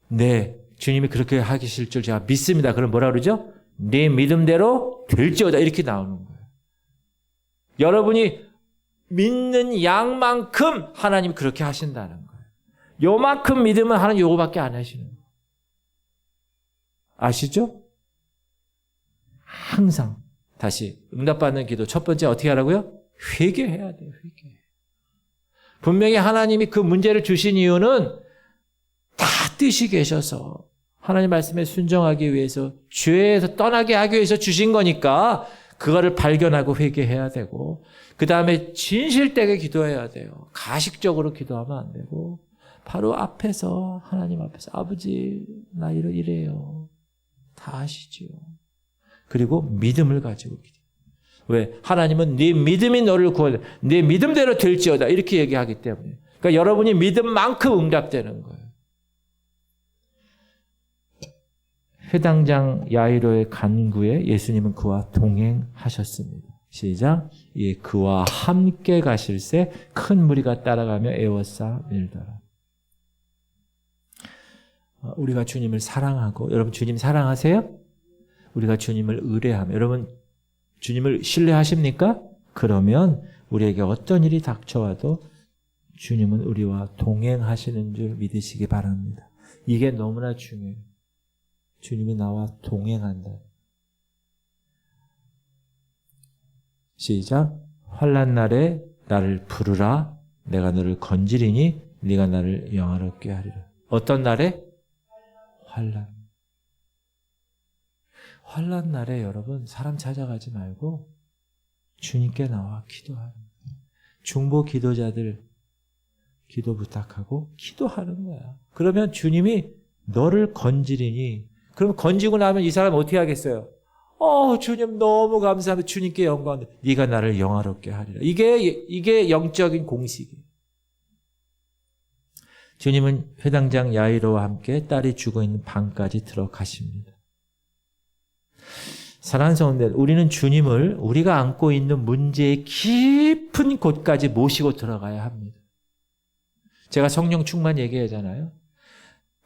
네, 주님이 그렇게 하실 줄 제가 믿습니다. 그럼 뭐라 그러죠? 네 믿음대로 될지어다. 이렇게 나오는 거예요. 여러분이 믿는 양만큼 하나님이 그렇게 하신다는 거예요. 요만큼 믿으면 하나님 요거밖에 안 하시는 거예요. 아시죠? 항상 다시 응답받는 기도 첫 번째 어떻게 하라고요? 회개해야 돼요. 회개. 분명히 하나님이 그 문제를 주신 이유는 다 뜻이 계셔서 하나님 말씀에 순종하기 위해서 죄에서 떠나게 하기 위해서 주신 거니까 그거를 발견하고 회개해야 되고 그 다음에 진실되게 기도해야 돼요. 가식적으로 기도하면 안 되고 바로 앞에서 하나님 앞에서 아버지 나 이래요. 다 아시지요. 그리고 믿음을 가지고 기도해요. 왜? 하나님은 네 믿음이 너를 구원해. 네 믿음대로 될지어다. 이렇게 얘기하기 때문에. 그러니까 여러분이 믿음만큼 응답되는 거예요. 회당장 야이로의 간구에 예수님은 그와 동행하셨습니다. 시작. 예, 그와 함께 가실새 큰 무리가 따라가며 애워싸 밀더라. 우리가 주님을 사랑하고, 여러분 주님 사랑하세요? 우리가 주님을 의뢰하며, 여러분 주님을 신뢰하십니까? 그러면 우리에게 어떤 일이 닥쳐와도 주님은 우리와 동행하시는 줄 믿으시기 바랍니다. 이게 너무나 중요해요. 주님이 나와 동행한다. 시작. 환난 날에 나를 부르라. 내가 너를 건지리니 네가 나를 영화롭게 하리라. 어떤 날에? 환난 날에 여러분 사람 찾아가지 말고 주님께 나와 기도하는 거예요. 중보 기도자들 기도 부탁하고 기도하는 거야. 그러면 주님이 너를 건지리니, 그럼 건지고 나면 이 사람 어떻게 하겠어요? 주님 너무 감사합니다. 주님께 영광. 네가 나를 영화롭게 하리라. 이게 영적인 공식이에요. 주님은 회당장 야이로와 함께 딸이 죽어있는 방까지 들어가십니다. 사랑하는 성도들, 우리는 주님을 우리가 안고 있는 문제의 깊은 곳까지 모시고 들어가야 합니다. 제가 성령 충만 얘기하잖아요.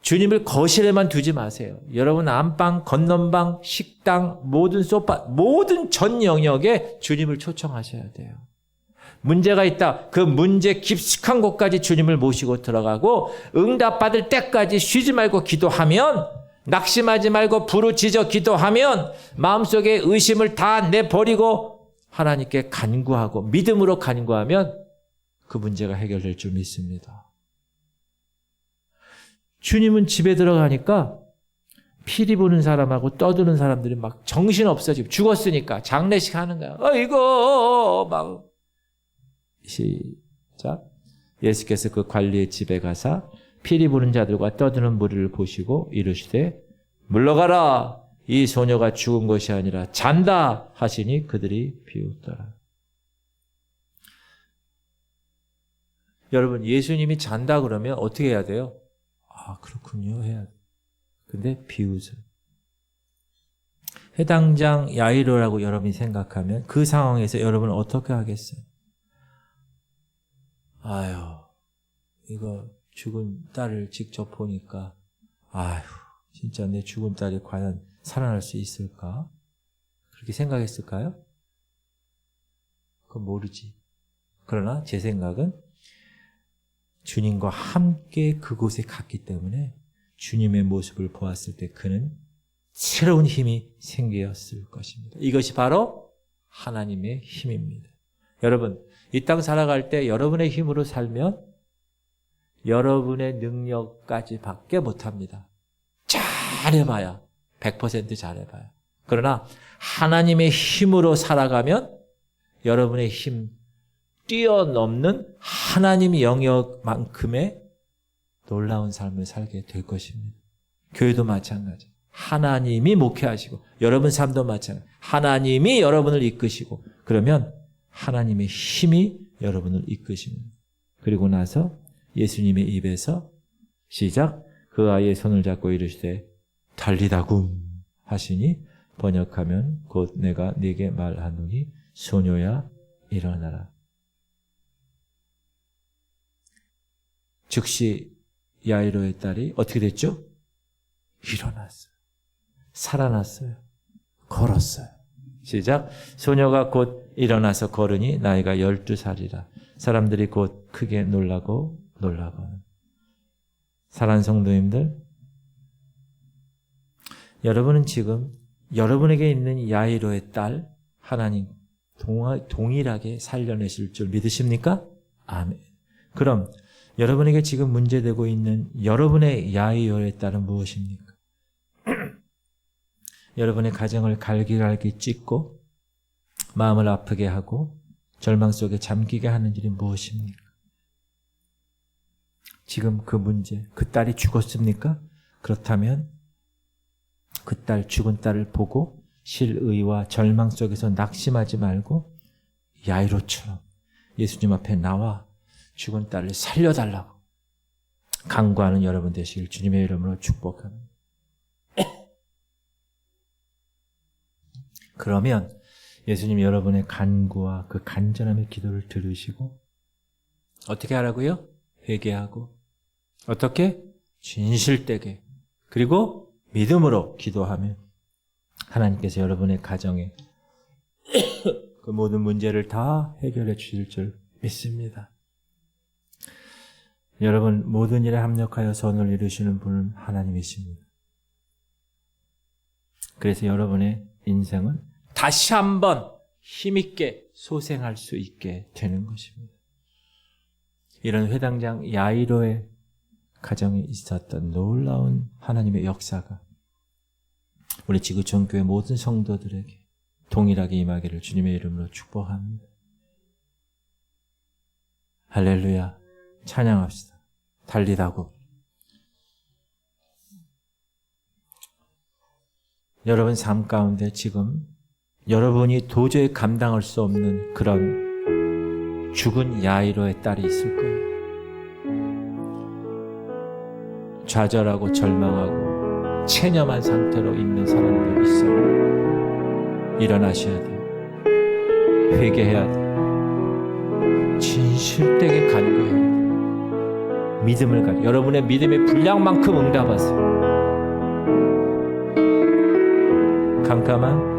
주님을 거실에만 두지 마세요. 여러분 안방, 건넌방, 식당, 모든 소파, 모든 전 영역에 주님을 초청하셔야 돼요. 문제가 있다. 그 문제 깊숙한 곳까지 주님을 모시고 들어가고 응답받을 때까지 쉬지 말고 기도하면, 낙심하지 말고 부르짖어 기도하면, 마음속에 의심을 다 내버리고 하나님께 간구하고 믿음으로 간구하면 그 문제가 해결될 줄 믿습니다. 주님은 집에 들어가니까 피리 부는 사람하고 떠드는 사람들이 막 정신없어. 지금 죽었으니까 장례식 하는 거야. 이거 막 시작. 예수께서 그 관리의 집에 가사 피리 부는 자들과 떠드는 무리를 보시고 이르시되 물러가라. 이 소녀가 죽은 것이 아니라 잔다 하시니 그들이 비웃더라. 여러분, 예수님이 잔다 그러면 어떻게 해야 돼요? 그렇군요 해야 돼. 근데 비웃어요. 회당장 야이로라고 여러분이 생각하면 그 상황에서 여러분은 어떻게 하겠어요? 이거 죽은 딸을 직접 보니까 진짜 내 죽은 딸이 과연 살아날 수 있을까? 그렇게 생각했을까요? 그건 모르지. 그러나 제 생각은 주님과 함께 그곳에 갔기 때문에 주님의 모습을 보았을 때 그는 새로운 힘이 생겼을 것입니다. 이것이 바로 하나님의 힘입니다. 여러분, 이 땅 살아갈 때 여러분의 힘으로 살면 여러분의 능력까지 밖에 못합니다. 잘해봐야 100% 잘해봐야. 그러나 하나님의 힘으로 살아가면 여러분의 힘 뛰어넘는 하나님 영역만큼의 놀라운 삶을 살게 될 것입니다. 교회도 마찬가지. 하나님이 목회하시고 여러분 삶도 마찬가지. 하나님이 여러분을 이끄시고 그러면 하나님의 힘이 여러분을 이끄십니다. 그리고 나서 예수님의 입에서 시작 그 아이의 손을 잡고 이르시되 달리다굼 하시니 번역하면 곧 내가 네게 말하노니 소녀야 일어나라. 즉시 야이로의 딸이 어떻게 됐죠? 일어났어요. 살아났어요. 걸었어요. 시작. 소녀가 곧 일어나서 걸으니 나이가 12살이라. 사람들이 곧 크게 놀라고 사랑하는 성도님들, 여러분은 지금 여러분에게 있는 야이로의 딸 하나님 동일하게 살려내실 줄 믿으십니까? 아멘. 그럼 여러분에게 지금 문제되고 있는 여러분의 야이로의 딸은 무엇입니까? 여러분의 가정을 갈기갈기 찢고 마음을 아프게 하고 절망 속에 잠기게 하는 일이 무엇입니까? 지금 그 문제, 그 딸이 죽었습니까? 그렇다면 그 딸, 죽은 딸을 보고 실의와 절망 속에서 낙심하지 말고 야이로처럼 예수님 앞에 나와 죽은 딸을 살려달라고 간구하는 여러분 되시길 주님의 이름으로 축복합니다. 그러면 예수님 여러분의 간구와 그 간절함의 기도를 들으시고 어떻게 하라고요? 회개하고 어떻게? 진실되게 그리고 믿음으로 기도하면 하나님께서 여러분의 가정에 그 모든 문제를 다 해결해 주실 줄 믿습니다. 여러분 모든 일에 합력하여 선을 이루시는 분은 하나님이십니다. 그래서 여러분의 인생은 다시 한번 힘있게 소생할 수 있게 되는 것입니다. 이런 회당장 야이로의 가정에 있었던 놀라운 하나님의 역사가 우리 지구촌 교회 모든 성도들에게 동일하게 임하기를 주님의 이름으로 축복합니다. 할렐루야. 찬양합시다. 달리다고. 여러분 삶 가운데 지금 여러분이 도저히 감당할 수 없는 그런 죽은 야이로의 딸이 있을 거예요. 좌절하고 절망하고 체념한 상태로 있는 사람들 있어요. 일어나셔야 돼요. 회개해야 돼요. 진실되게 간구해야 돼요. 믿음을 가져. 여러분의 믿음의 분량만큼 응답하세요. 캄캄한